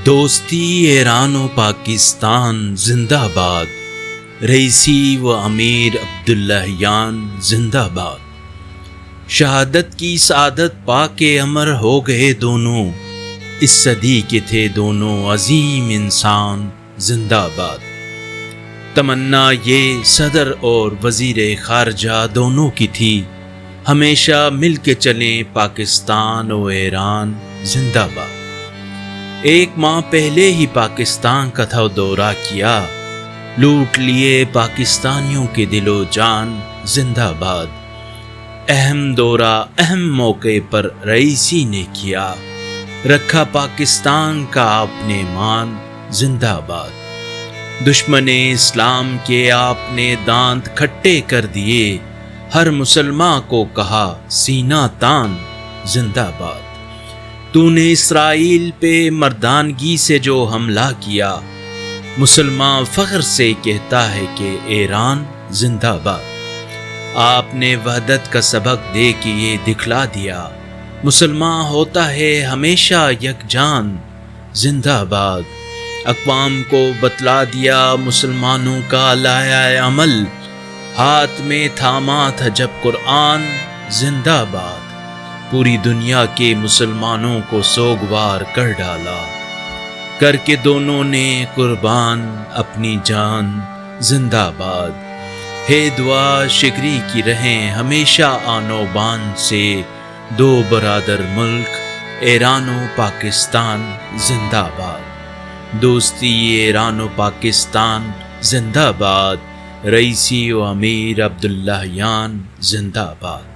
دوستی ایران و پاکستان زندہ باد، رئیسی و امیر عبداللہیان زندہ باد۔ شہادت کی سعادت پا کے امر ہو گئے دونوں، اس صدی کے تھے دونوں عظیم انسان زندہ باد۔ تمنا یہ صدر اور وزیر خارجہ دونوں کی تھی، ہمیشہ مل کے چلیں پاکستان و ایران زندہ باد۔ ایک ماہ پہلے ہی پاکستان کا تھا دورہ کیا، لوٹ لیے پاکستانیوں کے دل و جان زندہ باد۔ اہم دورہ اہم موقع پر رئیسی نے کیا، رکھا پاکستان کا آپ نے مان زندہ باد۔ دشمن اسلام کے آپ نے دانت کھٹے کر دیے، ہر مسلمان کو کہا سینہ تان زندہ باد۔ تو نے اسرائیل پہ مردانگی سے جو حملہ کیا، مسلمان فخر سے کہتا ہے کہ ایران زندہ باد۔ آپ نے وحدت کا سبق دے کے یہ دکھلا دیا، مسلمان ہوتا ہے ہمیشہ یکجان زندہ باد۔ اقوام کو بتلا دیا مسلمانوں کا لایا عمل، ہاتھ میں تھاما تھا جب قرآن زندہ باد۔ پوری دنیا کے مسلمانوں کو سوگوار کر ڈالا، کر کے دونوں نے قربان اپنی جان زندہ باد۔ ہے دعا شکری کی رہیں ہمیشہ آن و بان سے، دو برادر ملک ایران و پاکستان زندہ باد۔ دوستی ایران و پاکستان زندہ باد، رئیسی و امیر عبداللہیان زندہ باد۔